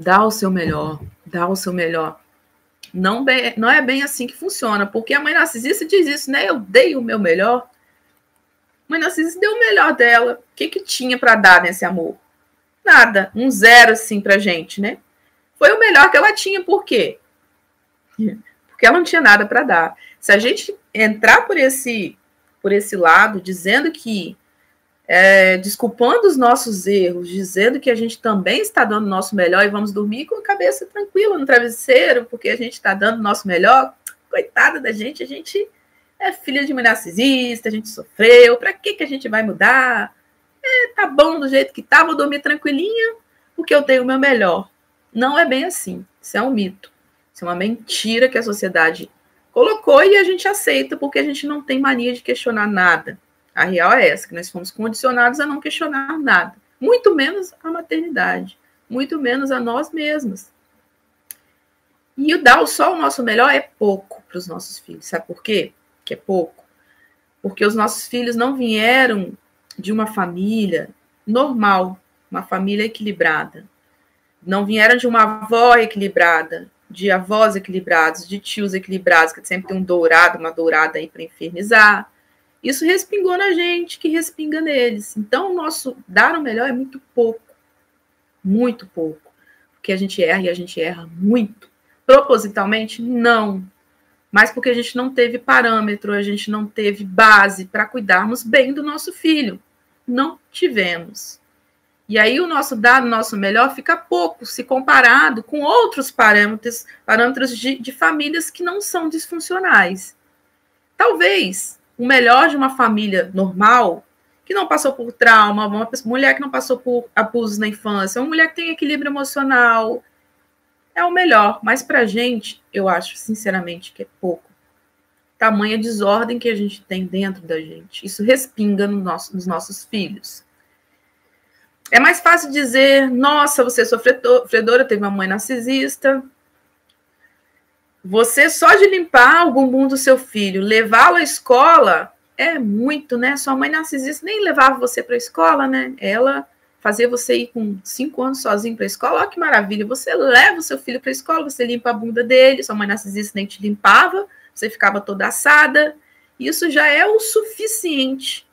Dá o seu melhor, dá o seu melhor. Não é bem assim que funciona, porque a mãe narcisista diz isso, né? Eu dei o meu melhor. A mãe narcisista deu o melhor dela. O que tinha para dar nesse amor? Nada. Um zero, assim, pra gente, né? Foi o melhor que ela tinha. Por quê? Porque ela não tinha nada para dar. Se a gente entrar por esse lado, dizendo que desculpando os nossos erros, dizendo que a gente também está dando o nosso melhor e vamos dormir com a cabeça tranquila no travesseiro, porque a gente está dando o nosso melhor, coitada da gente, a gente é filha de mãe narcisista, a gente sofreu, para que a gente vai mudar? Tá bom do jeito que tá, vou dormir tranquilinha, porque eu tenho o meu melhor. Não é bem assim, isso é um mito, isso é uma mentira que a sociedade colocou e a gente aceita, porque a gente não tem mania de questionar nada. A real é essa, que nós fomos condicionados a não questionar nada. Muito menos a maternidade. Muito menos a nós mesmos. E dar só o nosso melhor é pouco para os nossos filhos. Sabe por quê? Que é pouco. Porque os nossos filhos não vieram de uma família normal, uma família equilibrada. Não vieram de uma avó equilibrada, de avós equilibrados, de tios equilibrados, que sempre tem um dourado, uma dourada aí para infernizar. Isso respingou na gente, que respinga neles. Então, o nosso dar o melhor é muito pouco. Muito pouco. Porque a gente erra e a gente erra muito. Propositalmente, não. Mas porque a gente não teve parâmetro, a gente não teve base para cuidarmos bem do nosso filho. Não tivemos. E aí o nosso dar o nosso melhor fica pouco se comparado com outros parâmetros de famílias que não são disfuncionais. Talvez o melhor de uma família normal, que não passou por trauma, uma mulher que não passou por abusos na infância, uma mulher que tem equilíbrio emocional, é o melhor. Mas para a gente, eu acho, sinceramente, que é pouco. Tamanha desordem que a gente tem dentro da gente. Isso respinga nos nossos filhos. É mais fácil dizer, nossa, você é sofredora, teve uma mãe narcisista. Você só de limpar o bumbum do seu filho, levá-lo à escola, é muito, né? Sua mãe narcisista nem levava você para a escola, né? Ela fazia você ir com 5 anos sozinho para a escola. Olha que maravilha, você leva o seu filho para a escola, você limpa a bunda dele, sua mãe narcisista nem te limpava, você ficava toda assada. Isso já é o suficiente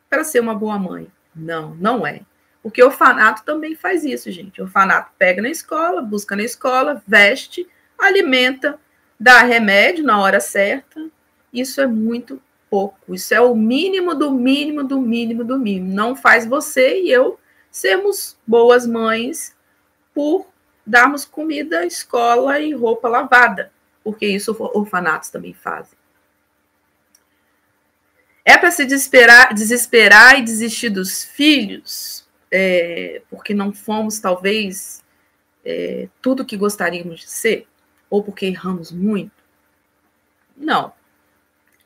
para ser uma boa mãe. Não, não é. Porque o orfanato também faz isso, gente. O orfanato pega na escola, busca na escola, veste, alimenta, dá remédio na hora certa. Isso é muito pouco. Isso é o mínimo do mínimo do mínimo do mínimo. Não faz você e eu sermos boas mães por darmos comida, escola e roupa lavada. Porque isso orfanatos também fazem. É para se desesperar e desistir dos filhos, porque não fomos, talvez, tudo que gostaríamos de ser? Ou porque erramos muito? Não.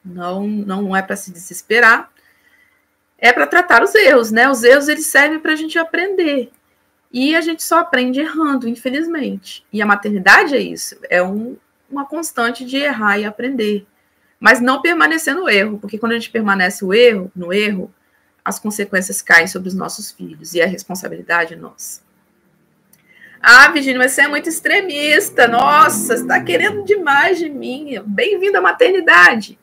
Não é para se desesperar. É para tratar os erros, né? Os erros, eles servem para a gente aprender. E a gente só aprende errando, infelizmente. E a maternidade é isso. É uma constante de errar e aprender. Mas não permanecer no erro, porque quando a gente permanece no erro, as consequências caem sobre os nossos filhos e a responsabilidade é nossa. Ah, Virgínia, mas você é muito extremista. Nossa, você está querendo demais de mim. Bem-vinda à maternidade.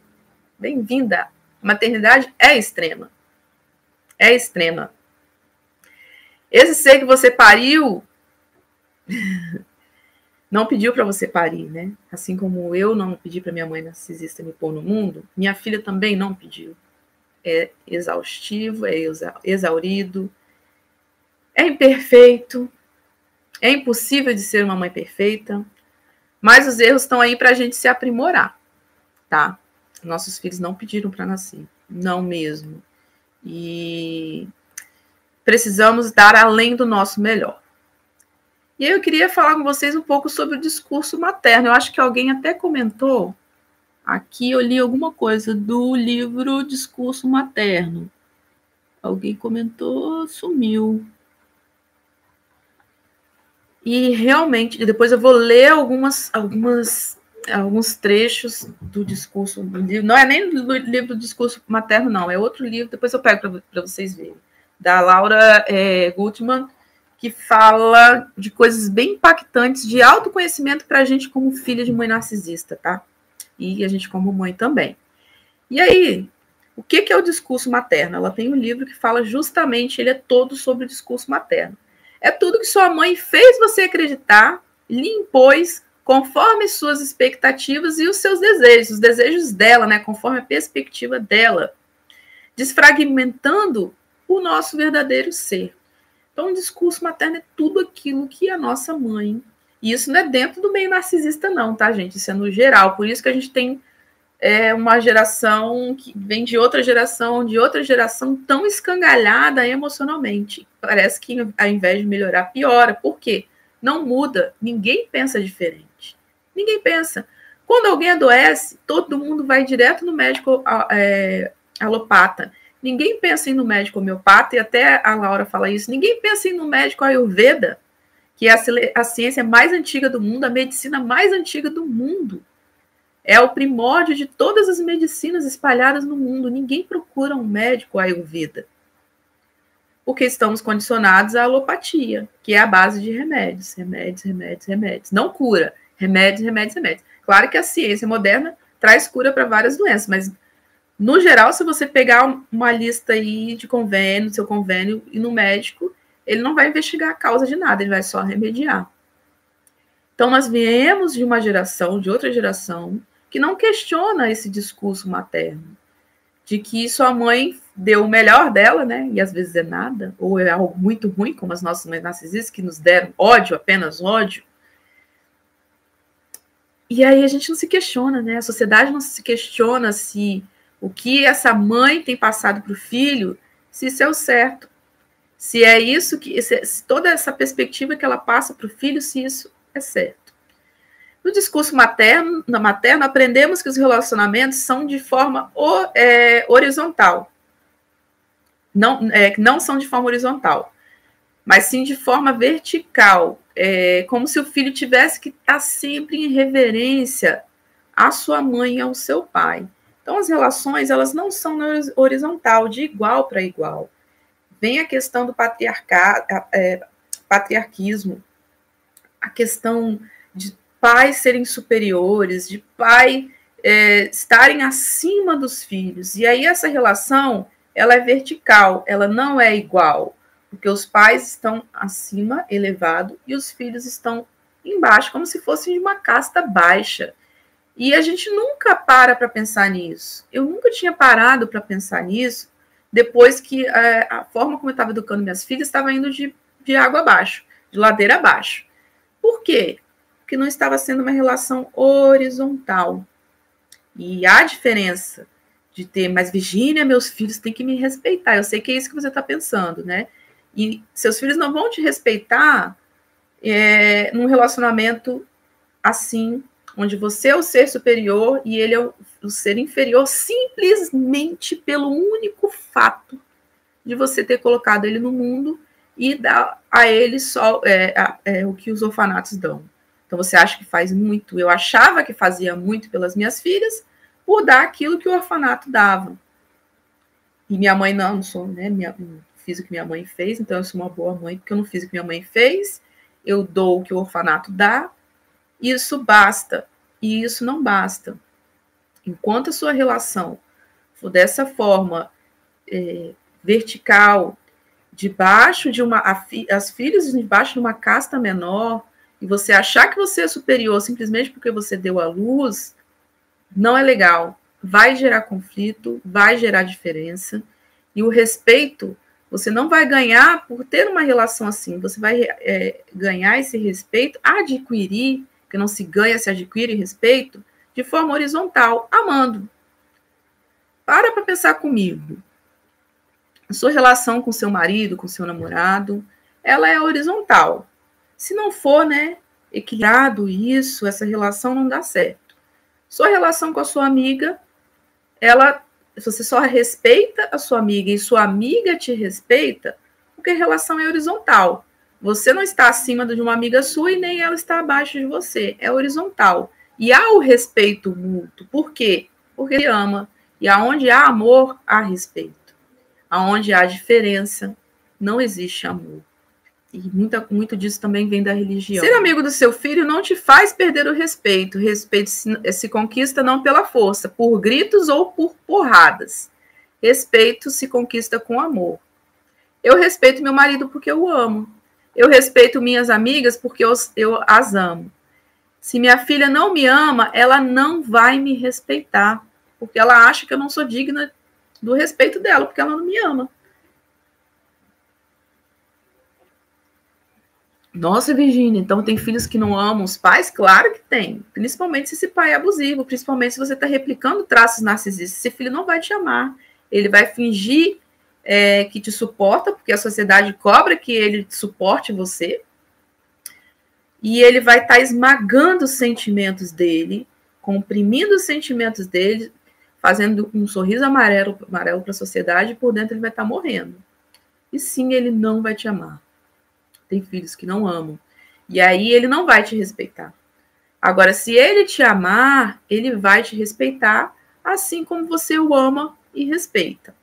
Bem-vinda. A maternidade é extrema. É extrema. Esse ser que você pariu não pediu para você parir, né? Assim como eu não pedi para minha mãe narcisista me pôr no mundo, minha filha também não pediu. É exaustivo, é exaurido, é imperfeito, é impossível de ser uma mãe perfeita, mas os erros estão aí para a gente se aprimorar, tá? Nossos filhos não pediram para nascer, não mesmo. E precisamos dar além do nosso melhor. E aí eu queria falar com vocês um pouco sobre o discurso materno. Eu acho que alguém até comentou, aqui eu li alguma coisa do livro Discurso Materno. Alguém comentou, sumiu. E realmente, depois eu vou ler alguns trechos do discurso do livro. Não é nem do livro do Discurso Materno, não. É outro livro, depois eu pego para vocês verem. Da Laura Gutman, que fala de coisas bem impactantes de autoconhecimento para a gente como filha de mãe narcisista, tá? E a gente como mãe também. E aí, o que é o discurso materno? Ela tem um livro que fala justamente, ele é todo sobre o discurso materno. É tudo que sua mãe fez você acreditar, lhe impôs, conforme suas expectativas e os seus desejos, os desejos dela, né, conforme a perspectiva dela, desfragmentando o nosso verdadeiro ser. Então, o discurso materno é tudo aquilo que a nossa mãe... E isso não é dentro do meio narcisista, não, tá, gente? Isso é no geral. Por isso que a gente tem uma geração que vem de outra geração tão escangalhada emocionalmente. Parece que, ao invés de melhorar, piora. Por quê? Não muda. Ninguém pensa diferente. Ninguém pensa. Quando alguém adoece, todo mundo vai direto no médico alopata. Ninguém pensa em ir no médico homeopata, e até a Laura fala isso, ninguém pensa em ir no médico Ayurveda, que é a ciência mais antiga do mundo, a medicina mais antiga do mundo. É o primórdio de todas as medicinas espalhadas no mundo. Ninguém procura um médico Ayurveda, porque estamos condicionados à alopatia, que é a base de remédios. Remédios, remédios, remédios. Não cura. Remédios, remédios, remédios. Claro que a ciência moderna traz cura para várias doenças, mas no geral, se você pegar uma lista aí de convênio, seu convênio, e no médico, ele não vai investigar a causa de nada, ele vai só remediar. Então, nós viemos de uma geração, de outra geração, que não questiona esse discurso materno, de que sua mãe deu o melhor dela, né? E às vezes é nada, ou é algo muito ruim, como as nossas mães narcisistas, que nos deram ódio, apenas ódio. E aí a gente não se questiona, né? A sociedade não se questiona se o que essa mãe tem passado para o filho, se isso é o certo. Se é isso que... Se toda essa perspectiva que ela passa para o filho, se isso é certo. No discurso materno, aprendemos que os relacionamentos são de forma horizontal. Não são de forma horizontal, mas sim de forma vertical. Como se o filho tivesse que estar sempre em reverência à sua mãe e ao seu pai. Então, as relações, elas não são na horizontal, de igual para igual. Vem a questão do patriarquismo, a questão de pais serem superiores, de pai estarem acima dos filhos. E aí essa relação, ela é vertical, ela não é igual, porque os pais estão acima, elevado, e os filhos estão embaixo, como se fossem de uma casta baixa. E a gente nunca para pensar nisso. Eu nunca tinha parado para pensar nisso depois que a forma como eu estava educando minhas filhas estava indo de água abaixo, de ladeira abaixo. Por quê? Porque não estava sendo uma relação horizontal. E há diferença de ter, mas Virgínia, meus filhos têm que me respeitar. Eu sei que é isso que você está pensando, né? E seus filhos não vão te respeitar num relacionamento assim, onde você é o ser superior e ele é o ser inferior, simplesmente pelo único fato de você ter colocado ele no mundo e dar a ele só o que os orfanatos dão. Então você acha que faz muito? Eu achava que fazia muito pelas minhas filhas por dar aquilo que o orfanato dava. E minha mãe não sou, né? Fiz o que minha mãe fez, então eu sou uma boa mãe porque eu não fiz o que minha mãe fez. Eu dou o que o orfanato dá. Isso basta, e isso não basta. Enquanto a sua relação for dessa forma vertical, debaixo de as filhas debaixo de uma casta menor, e você achar que você é superior simplesmente porque você deu à luz, não é legal. Vai gerar conflito, vai gerar diferença, e o respeito você não vai ganhar por ter uma relação assim, você vai ganhar esse respeito, adquirir, que não se ganha, se adquire respeito, de forma horizontal, amando. Para pensar comigo. A sua relação com seu marido, com seu namorado, ela é horizontal. Se não for, né, equilibrado isso, essa relação não dá certo. Sua relação com a sua amiga, você só respeita a sua amiga e sua amiga te respeita, porque a relação é horizontal. Você não está acima de uma amiga sua e nem ela está abaixo de você. É horizontal. E há o respeito mútuo. Por quê? Porque ele ama. E aonde há amor, há respeito. Aonde há diferença, não existe amor. E muito disso também vem da religião. Ser amigo do seu filho não te faz perder o respeito. O respeito se conquista não pela força, por gritos ou por porradas. Respeito se conquista com amor. Eu respeito meu marido porque eu o amo. Eu respeito minhas amigas porque eu as amo. Se minha filha não me ama, ela não vai me respeitar, porque ela acha que eu não sou digna do respeito dela, porque ela não me ama. Nossa, Virgínia, então tem filhos que não amam os pais? Claro que tem. Principalmente se esse pai é abusivo, principalmente se você está replicando traços narcisistas. Esse filho não vai te amar. Ele vai fingir que te suporta, porque a sociedade cobra que ele suporte você. E ele vai estar esmagando os sentimentos dele, comprimindo os sentimentos dele, fazendo um sorriso amarelo para a sociedade, e por dentro ele vai estar morrendo. E sim, ele não vai te amar. Tem filhos que não amam. E aí ele não vai te respeitar. Agora, se ele te amar, ele vai te respeitar, assim como você o ama e respeita.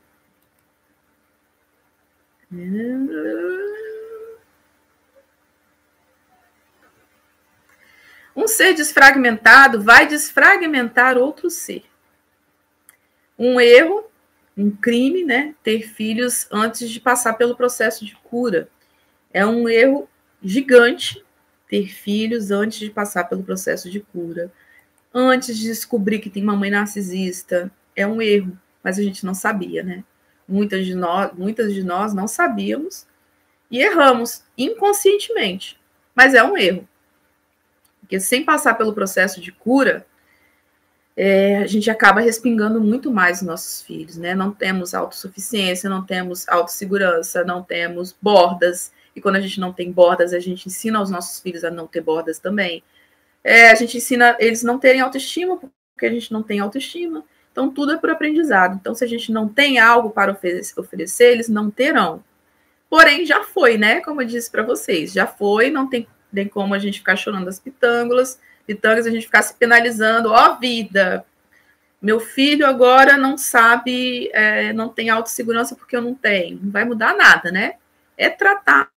Um ser desfragmentado vai desfragmentar outro ser. Um erro, um crime, né? Ter filhos antes de passar pelo processo de cura. É um erro gigante ter filhos antes de passar pelo processo de cura. Antes de descobrir que tem uma mãe narcisista. É um erro, mas a gente não sabia, né? Muitas de nós não sabíamos e erramos inconscientemente. Mas é um erro. Porque sem passar pelo processo de cura, a gente acaba respingando muito mais os nossos filhos, né? Não temos autossuficiência, não temos autossegurança, não temos bordas. E quando a gente não tem bordas, a gente ensina os nossos filhos a não ter bordas também. A gente ensina eles não terem autoestima, porque a gente não tem autoestima. Então, tudo é por aprendizado. Então, se a gente não tem algo para oferecer, eles não terão. Porém, já foi, né? Como eu disse para vocês, já foi, não tem como a gente ficar chorando as pitangas, a gente ficar se penalizando. Ó, vida, meu filho agora não sabe, não tem autossegurança porque eu não tenho. Não vai mudar nada, né? É tratar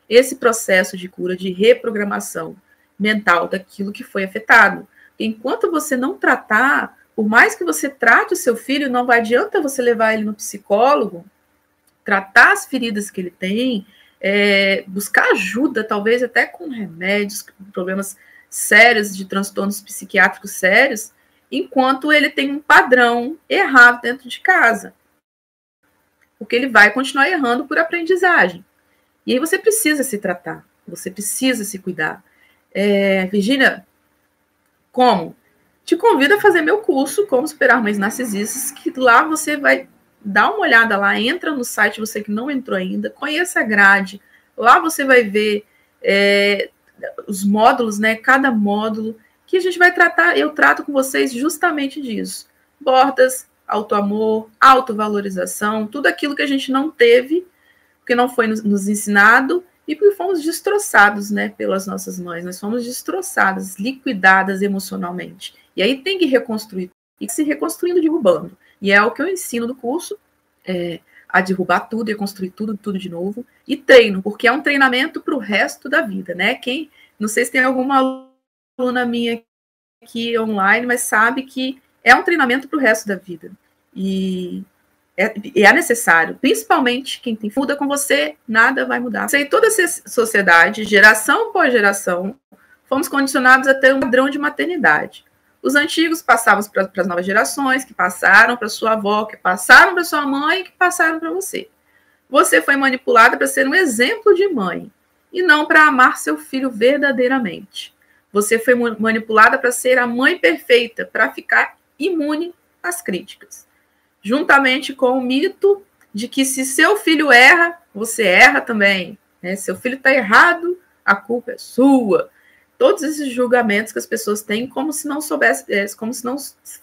esse processo de cura, de reprogramação mental daquilo que foi afetado. Enquanto você não tratar, por mais que você trate o seu filho, não vai adianta você levar ele no psicólogo, tratar as feridas que ele tem, buscar ajuda, talvez até com remédios, problemas sérios, de transtornos psiquiátricos sérios, enquanto ele tem um padrão errado dentro de casa. Porque ele vai continuar errando por aprendizagem. E aí você precisa se tratar, você precisa se cuidar. Virgínia, como? Te convido a fazer meu curso Como Superar Mães Narcisistas, que lá você vai dar uma olhada lá, entra no site, você que não entrou ainda, conheça a grade, lá você vai ver os módulos, né? Cada módulo que a gente vai tratar, eu trato com vocês justamente disso. Bordas, autoamor, autovalorização, tudo aquilo que a gente não teve, porque não foi nos ensinado e porque fomos destroçados, né, pelas nossas mães. Nós fomos destroçadas, liquidadas emocionalmente. E aí tem que reconstruir, e se reconstruindo, derrubando. E é o que eu ensino no curso, a derrubar tudo e construir tudo de novo. E treino, porque é um treinamento para o resto da vida, né? Não sei se tem alguma aluna minha aqui online, mas sabe que é um treinamento para o resto da vida. E é necessário, principalmente quem tem muda com você, nada vai mudar. Sei, toda essa sociedade, geração por geração, fomos condicionados a ter um padrão de maternidade. Os antigos passavam para as novas gerações, que passaram para sua avó, que passaram para sua mãe, que passaram para você. Você foi manipulada para ser um exemplo de mãe, e não para amar seu filho verdadeiramente. Você foi manipulada para ser a mãe perfeita, para ficar imune às críticas. Juntamente com o mito de que se seu filho erra, você erra também. Né? Seu filho está errado, a culpa é sua. Todos esses julgamentos que as pessoas têm, como se não soubesse, como se não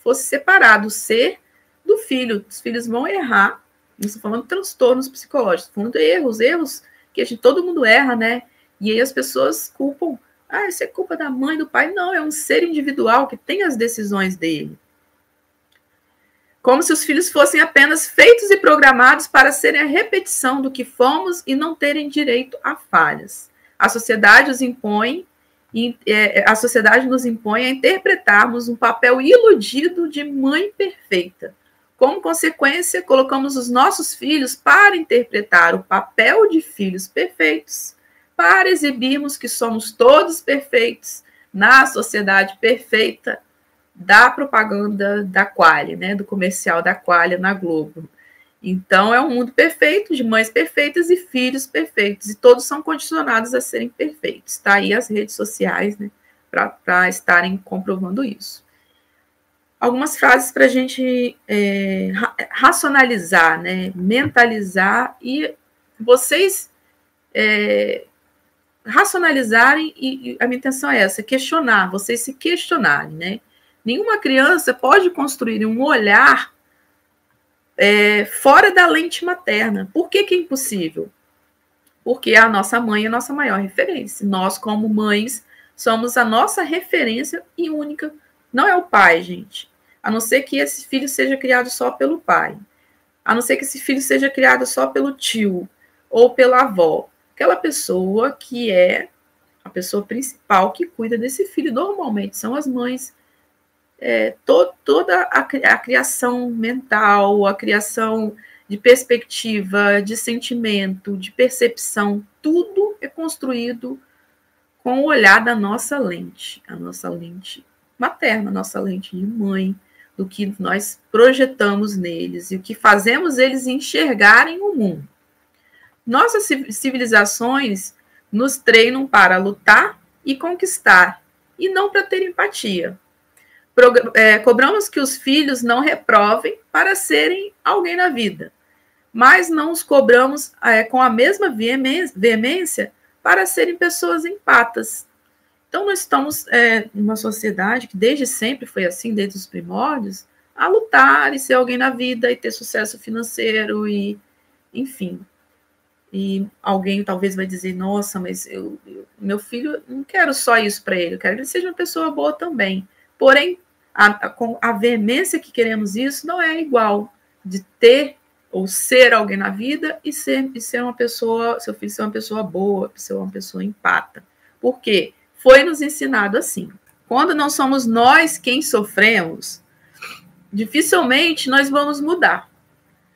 fosse separado o ser do filho. Os filhos vão errar. Não estou falando de transtornos psicológicos, estou falando de erros que todo mundo erra, né? E aí as pessoas culpam. Isso é culpa da mãe, do pai. Não, é um ser individual que tem as decisões dele. Como se os filhos fossem apenas feitos e programados para serem a repetição do que fomos e não terem direito a falhas. A sociedade nos impõe a interpretarmos um papel iludido de mãe perfeita. Como consequência, colocamos os nossos filhos para interpretar o papel de filhos perfeitos, para exibirmos que somos todos perfeitos na sociedade perfeita da propaganda da Qualy, né, do comercial da Qualy na Globo. Então, é um mundo perfeito, de mães perfeitas e filhos perfeitos, e todos são condicionados a serem perfeitos. Está aí as redes sociais, né, para estarem comprovando isso. Algumas frases para a gente racionalizar, né, mentalizar, e vocês racionalizarem, e a minha intenção é essa, questionar, vocês se questionarem, né? Nenhuma criança pode construir um olhar fora da lente materna. Por que é impossível? Porque a nossa mãe é a nossa maior referência. Nós, como mães, somos a nossa referência e única. Não é o pai, gente. A não ser que esse filho seja criado só pelo pai. A não ser que esse filho seja criado só pelo tio ou pela avó. Aquela pessoa que é a pessoa principal que cuida desse filho, normalmente são as mães. Toda a criação mental, a criação de perspectiva, de sentimento, de percepção, tudo é construído com o olhar da nossa lente, a nossa lente materna, a nossa lente de mãe, do que nós projetamos neles e o que fazemos eles enxergarem o mundo. Nossas civilizações nos treinam para lutar e conquistar, e não para ter empatia. Cobramos que os filhos não reprovem para serem alguém na vida, mas não os cobramos com a mesma veemência para serem pessoas empatas. Então, nós estamos numa sociedade que desde sempre foi assim, desde os primórdios, a lutar e ser alguém na vida e ter sucesso financeiro, e enfim. E alguém talvez vai dizer, nossa, mas meu filho, não quero só isso para ele, eu quero que ele seja uma pessoa boa também. Porém, com a veemência que queremos isso, não é igual de ter ou ser alguém na vida e ser uma pessoa, seu filho ser uma pessoa boa, ser uma pessoa empata. Por quê? Foi nos ensinado assim. Quando não somos nós quem sofremos, dificilmente nós vamos mudar.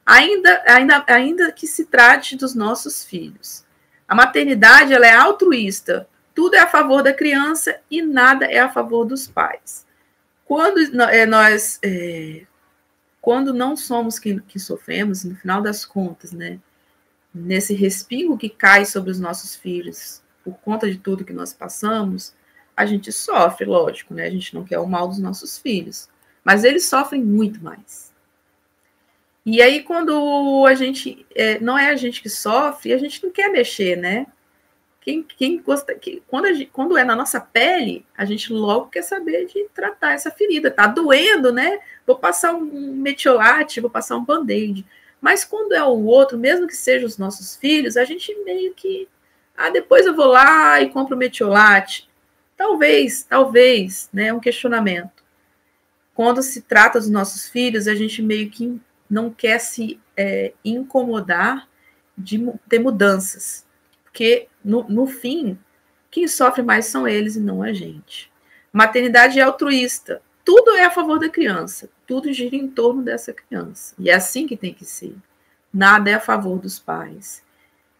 Ainda que se trate dos nossos filhos. A maternidade, ela é altruísta. Tudo é a favor da criança e nada é a favor dos pais. Quando não somos que sofremos, no final das contas, né, nesse respingo que cai sobre os nossos filhos, por conta de tudo que nós passamos, a gente sofre, lógico, né? A gente não quer o mal dos nossos filhos, mas eles sofrem muito mais. E aí, quando a gente não é a gente que sofre, a gente não quer mexer, né? Quando é na nossa pele, a gente logo quer saber de tratar essa ferida. Tá doendo, né? Vou passar um metiolate, vou passar um band-aid. Mas quando é o outro, mesmo que sejam os nossos filhos, a gente meio que... depois eu vou lá e compro metiolate. Talvez, né? Um questionamento. Quando se trata dos nossos filhos, a gente meio que não quer se incomodar de ter mudanças. Porque, no fim, quem sofre mais são eles e não a gente. Maternidade é altruísta. Tudo é a favor da criança. Tudo gira em torno dessa criança. E é assim que tem que ser. Nada é a favor dos pais.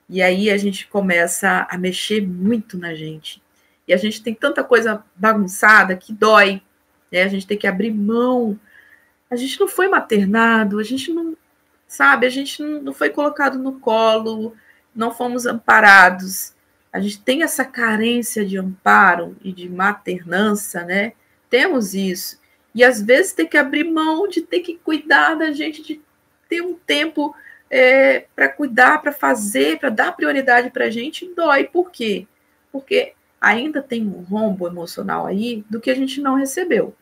E aí a gente começa a mexer muito na gente. E a gente tem tanta coisa bagunçada que dói. Né? A gente tem que abrir mão. A gente não foi maternado, a gente não... Sabe? A gente não foi colocado no colo... Não fomos amparados, a gente tem essa carência de amparo e de maternança, né? Temos isso. E às vezes tem que abrir mão de ter que cuidar da gente, de ter um tempo para cuidar, para fazer, para dar prioridade para a gente, dói. Por quê? Porque ainda tem um rombo emocional aí do que a gente não recebeu.